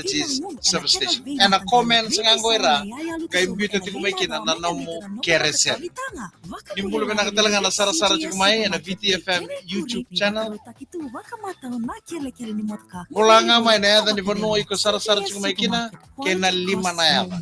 energy substation. And a comment sa ngangwera, kay imbito ti kumaikina na namu kereser. Nimbulo na talaga na sara-sara ti kumay na VTFM YouTube channel. Mula nga may na yata ni Panuoy ko sara-sara ti kumaikina, kena 5 na yata.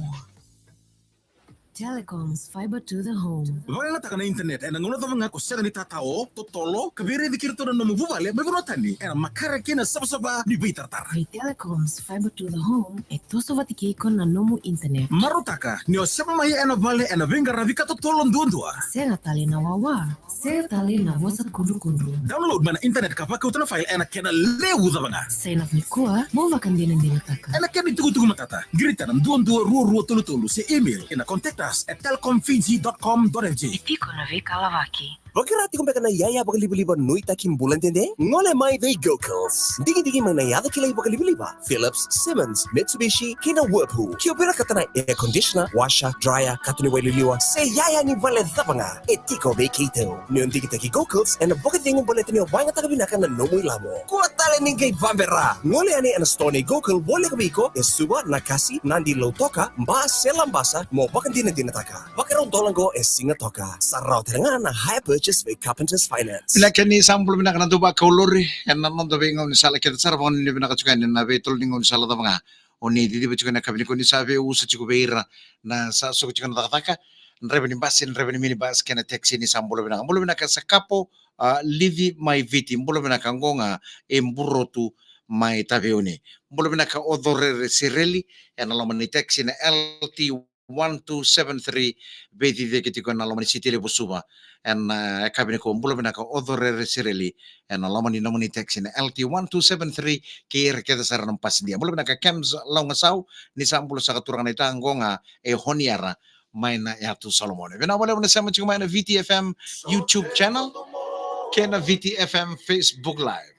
Telecoms fiber to the home. Wala taka na internet ena ngono tama ko sera ni tatao totolo kabere dikirto na mo vale be gono tani ena makara kina sabsaba ni bitartar. Telecoms fiber to the home eto sovatiki kon na nomu internet. Marutaka ni osema mai ena vale ena venga ravika totolo ndundua. Sera tali na wawa. Sera tali na wasa kundu. Download mana internet kapaka utana file ena kena lewu zabanga. Sena nikua mo vakandina ndinataka. Ena kena tugu matata. Grita na ndundua ruo tolu se email ena contact at telcomfiji.com.mg. Itiko na vika lavaki. Bakirati kumpeka na yaya bakalibiliba nuita kimbulan tende? Ngole mai they Gokals. Digi mang na yada kilay bakalibiliba. Philips, Simmons, Mitsubishi, kina Whirlpool. Kiopera katana air conditioner, washer, dryer, katuni waliliwa. Say yaya ni vale zapanga. Etiko vacato. Nyon digi taki Gokals and a bucket thing boletin yo wanga takabinaka na nomu ilamo. Kuatale ningay vambera. Ngole ani an stone Gokal wole kabiko esuba nakasi nandi lotoka mba selambasa mo bakantina dinataka. Bakaraw dolango singa toka. Saraw terangan na hyper with Carpenters Finance. Pila ni sampul bina kana tuba kaulori en nan do bengon sala kita sar pon ni bina kacukan na betul ningon sala da mga oni di becukan na kabini ko ni sabe usa chiku beira na sa so chikan taka revenue basin revenue mini bas kana taxi ni sampul bina ka sakapo livi mai viti mbulo bina ka ngonga emburotu mai tabeone mbulo bina ka odore sireli en alomani taxi na LT 1273 beti de kitiko na alomani city le busuba en kabine ko mbulo bina ka odore sireli en alomani nomani taxi na LT 1273 kir kita saranam pas dia mbulo bina ka kems laungasau ni sambulo sa katurangan ita ngonga honiara maina yatu Solomon. Bina wala na sama chuma na VTFM YouTube channel kena VTFM Facebook live.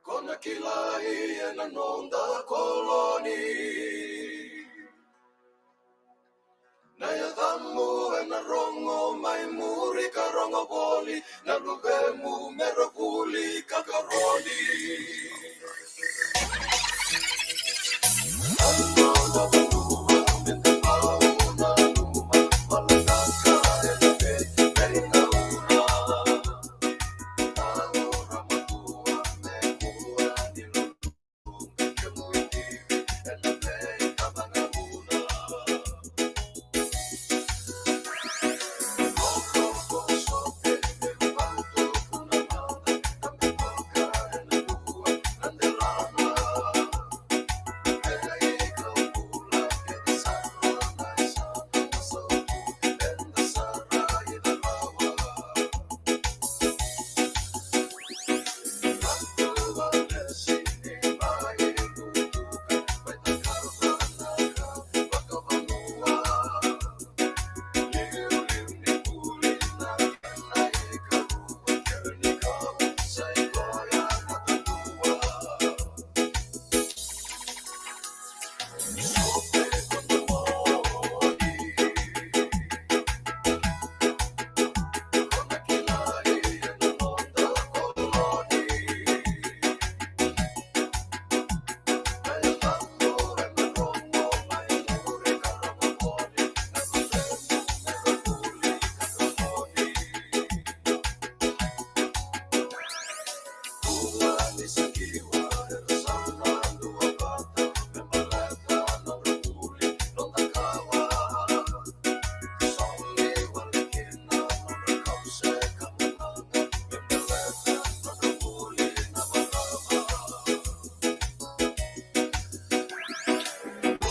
Kona kilai na nonda koloni na yadamu na rongo mai muri karongo boli na lubemu merovuli kakaroni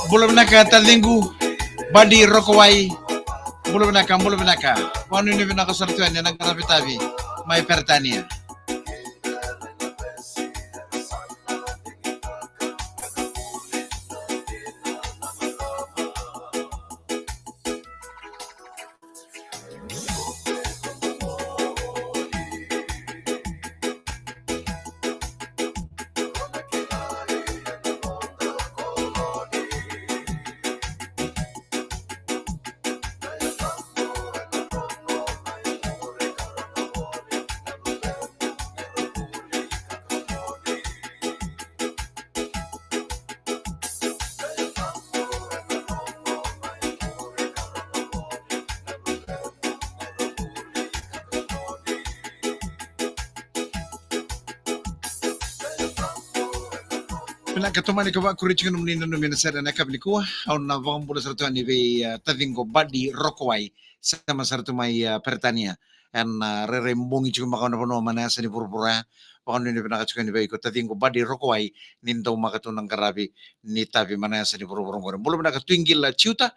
Belum naka talinggu badi rokowai belum naka wanu ni binaka sartuan yang nagarabi tabi mai pertanian. Pinakatumani ka ba kuriching nung ninanumina sa na kablikua au na vang bula sa tuan ibe tavingo badi rokwai sa masarto may pertania and rerembongi chuk makano no mana sa ni purpura pakano ni pinakachukan ibe ko tavingo badi rokwai nindaw makatunang karabi ni tabi mana sa ni purpura ko bula pinakatwinggil ciuta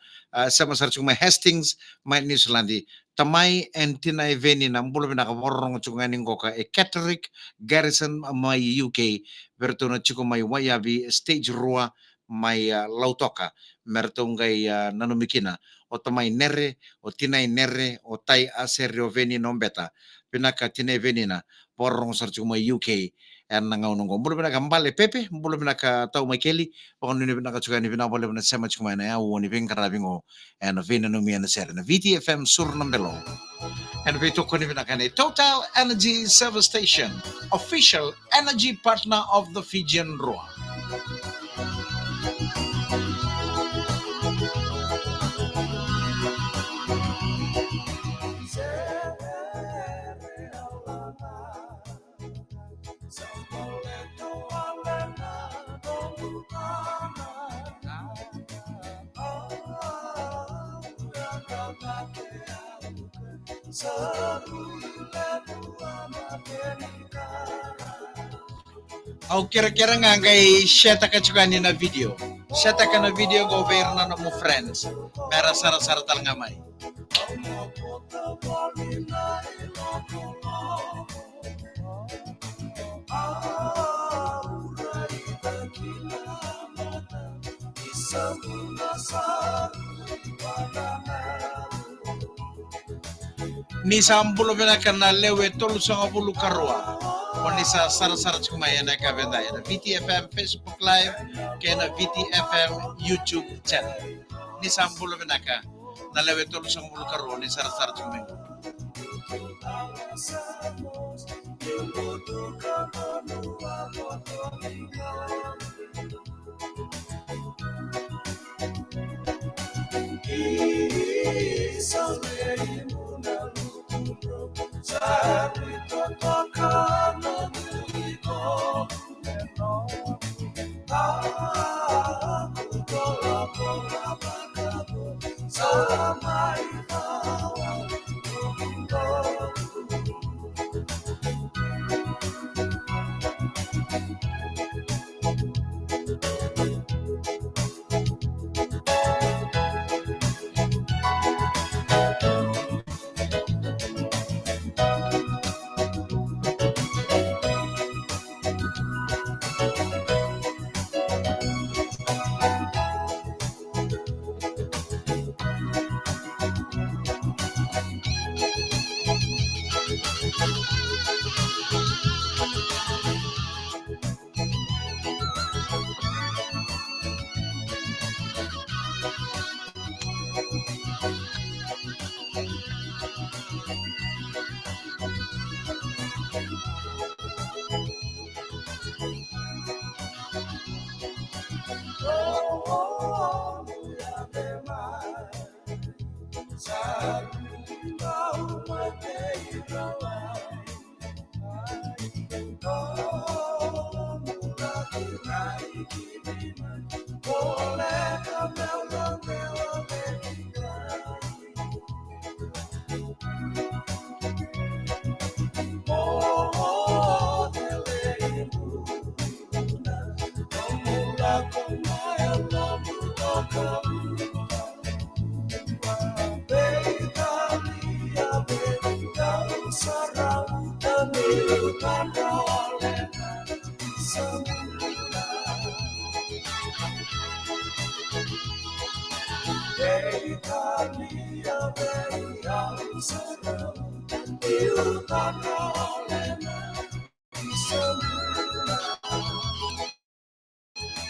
sa masarto may Hastings may New Zealand tamay and tinay veni na bula pinakaborong chunganing ko ka Catholic Garrison may UK berto na chiko may wayabi stage rua may lautoka merto ngay nanumikina o tamay nere o tinay nere o tay aserio veni nombeta pinaka tinay veni na porong sar chiko may UK en nangaw nunggo mula pinaka mbale pepe mula pinaka tau may keli pakon ni pinaka chuka ni pinabole na sema chiko may na yawo ni pinkarabing o en vena numia na ser na VTFM sur nambelo. And we took on Total Energy Service Station, official energy partner of the Fijian Roa. Au kira-kira nga kay share ka chukani na video. Share ka na video go over na mo friends. Mera sara-sara tal nga may. Ni sambulo benakan na lewe tolu sanga bulu karua. Oni sa sara-sara chumaya na kabenda na VTFM Facebook Live kaya na VTFM YouTube channel. Ni sambulo benaka na lewe tolu sanga bulu karua ni sara-sara chumaya.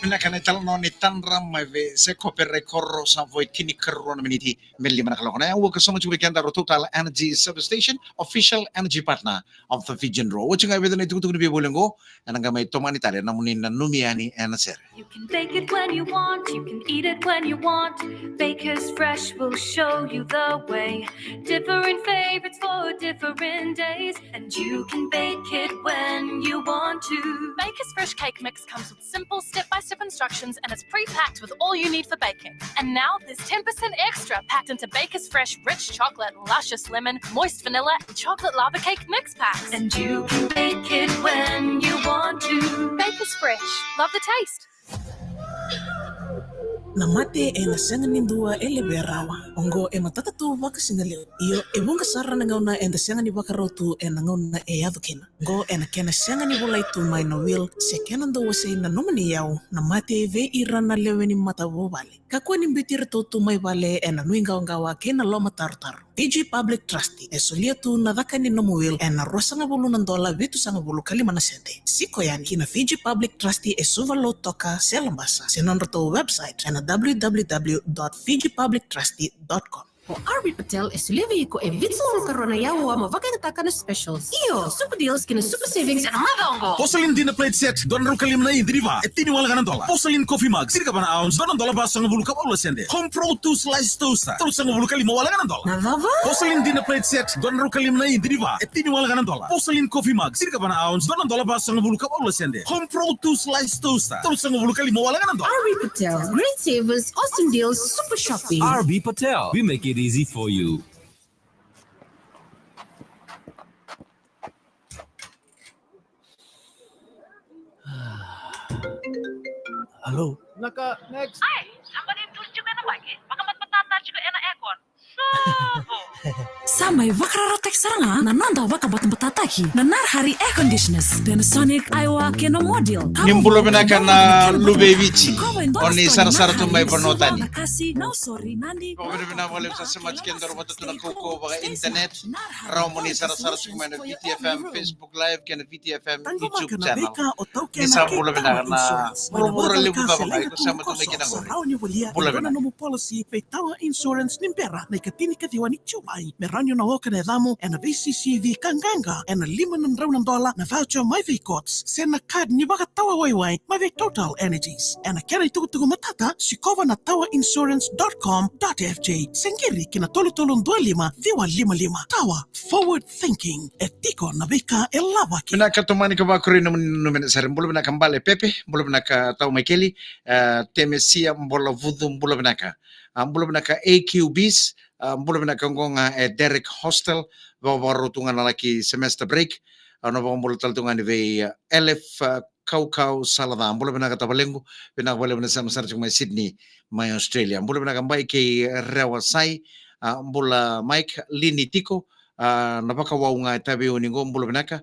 Minakana talno ni tanram mai ve se kopere korro sa voi kini kerro na miniti melli mana kalona ya wo kasama chuba kanda Total Energy Substation official energy partner of the Fijian Ro. Wo chinga vedana itu tu ni bolengo ananga mai tomani tare namuni na numiani anaser. You can bake it when you want, you can eat it when you want. Baker's Fresh will show you the way. Different favorites for different days, and you can bake it when you want to. Baker's Fresh Cake Mix comes with simple step-by-step instructions and it's pre-packed with all you need for baking. And now there's 10% extra packed into Baker's Fresh Rich Chocolate, Luscious Lemon, Moist Vanilla, and Chocolate Lava Cake Mix packs. And you can bake it when you want to. Baker's Fresh. Love the taste. Namate e nasenga nindua ele berawa ongo e matatatu waka singaleo iyo e bunga sara na ngauna e nasenga ni waka rotu e na ngauna e adukina ngo e na kena senga ni wala itu mai na will se kena ndo wase na nomani yao namate ve irana lewe ni mata wo vale kakwa ni bitir totu mai vale e na nuinga ngawa kena loma tartar Fiji Public Trustee e solia tu na dhaka ni nomu will e na rosa nga bulu nandola vitu sanga bulu kalima na sete siko yani kina Fiji Public Trustee e suva lo toka selambasa senonroto website e na www.fijipublictrustee.com. Arby Patel e sulevi ko e vitsu karona yawo ama vakataka na specials. Iyo, super deals kina super savings and magongo. Porcelain dinner plate set $2 kalim na indiriva e tini wala ganang dola. Porcelain coffee mug sirka bana ounce $2 ba sanga bulu kapalo sende. Home Pro 2 slice toaster terus sanga bulu kalim wala ganang dola. Navava? Porcelain dinner plate set $2 kalim na indiriva e tini wala ganang dola. Porcelain coffee mug sirka bana ounce $2 ba sanga bulu kapalo sende. Home Pro 2 slice toaster terus sanga bulu kalim wala ganang dola. Arby Patel, great savers, awesome deals, super shopping. RB Patel, we make it easy for you. Halo. Naka, next. Ay, sampai itu juga na lagi. Makamat patata juga enak aircon. Samay vakararatek saranga nananda vakabat batataki nanar hari air conditioners Panasonic Iowa keno model Nimbulo binaka na lubevici oni sar tu mai panotani. Nakasi no sorry nandi Pokoknya bina boleh sa semat kendor mata tu na koko baka internet raw moni sar tu mai na VTFM Facebook live kena VTFM YouTube channel. Ni sa bulo binaka na murmura libu ba baka ito sama tu na kinangori. Bulo binaka. No policy pe tawa insurance nimpera na ikatini katiwani chumai meranyo na woka na damo and a VCCV kanganga and a liman $1 na voucher my V-Cots sena card ni baka tawa waiwai my Total Energies and a kera itukutuku matata sikova na tawainsurance.com.fj sengiri kina tolutolong 25 tawa forward thinking etiko na bika elawa ki Binaka tumani ka bakuri numen sarim bulo binaka mbale pepe bulo binaka tau Michaeli temesia mbola vudu bulo binaka bulo binaka AQBs bulo binaka ngonga Derek Hostel bawa tungan laki semester break ano ba bulo taltungan di elef kau salada bulo binaka tabalengu binaka bulo binaka samsar cuma Sydney mai Australia bulo binaka mbai ke rewasai bula Mike Lini Tiko napaka waunga tabi uningo mbulo benaka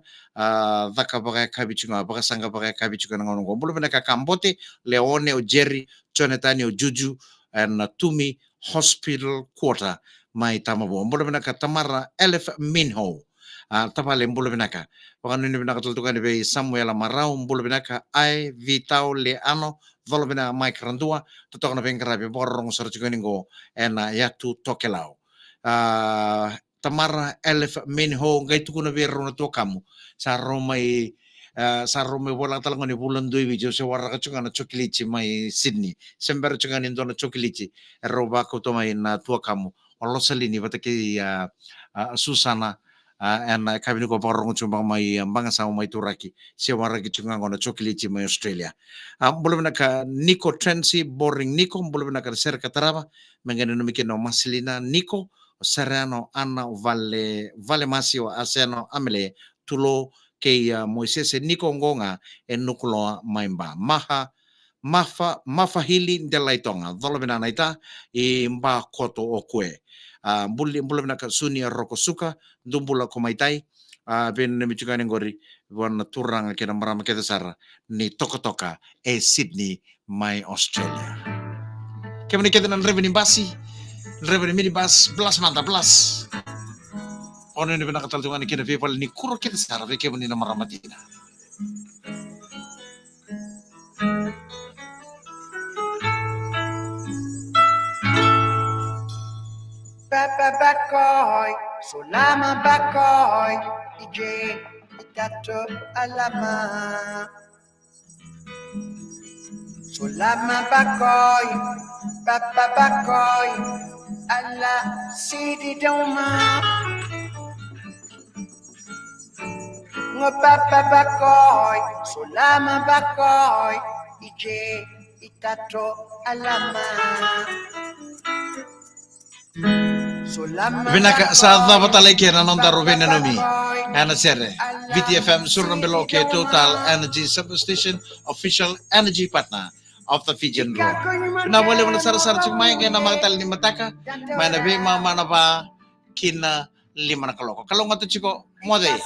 dhaka baka kabichunga baka sanga baka kabichunga ngongo mbulo benaka Kambote Leone o Jerry Jonathan o Juju and Tumi Hospital Quarter mai tamabo mbulo benaka Tamara Elef Minho tapale mbulo benaka baka nini benaka tultukan be Samuel Marau mbulo benaka ai Vitao Leano volo benaka Mike Randua tutokna bengkarabi borong sarchuganingo ena yatu tokelao Tamara Elef Minho ngai tukuna vero na to kamu sa romai bola talang ni bulan dui video se warga chunga na chokilichi mai Sydney sember chunga ni dona chokilichi roba ko to mai na to kamu olo salini bataki Susana and kabini ko parong chumba mai banga sa mai turaki se warga chunga ngona chokilichi mai Australia boleh nak Nico Trency boring Nico boleh nak ser kataraba mengene no mikino Maslina Nico Serrano Anna Valle Masio Aseno Amele Tulo ke Moises Nico Ngonga en nukulo maimba mafa hili ndelaitonga dolobina naita mba koto okwe bulli na Suni Rokosuka dumbula komaitai ben michugane ngori wana turanga kena marama kete sara ni toka Sydney mai Australia kemani kete nan reveni basi Reverend minibus belas mantap belas. Ono ni benak taltungan kena people ni kuro kita sekarang veke ni nama ramatina. Sulama bakoy, ije, itato alama. Sulama bakoy, papa bakoy, ala sidi doma. Ngo papa bakoy, sulama bakoy, ije, itato alama. Vinaka sa dapat kira nonda Ruben Nomi. Ana sere. VTFM Surambelo Total Energy Substation official energy partner of the Fijian Road. Na boleh mana sar cik mai kena magatal ni mataka. Mana be mana ba kina 5 na kaloko. Kalau ngatu ciko modai.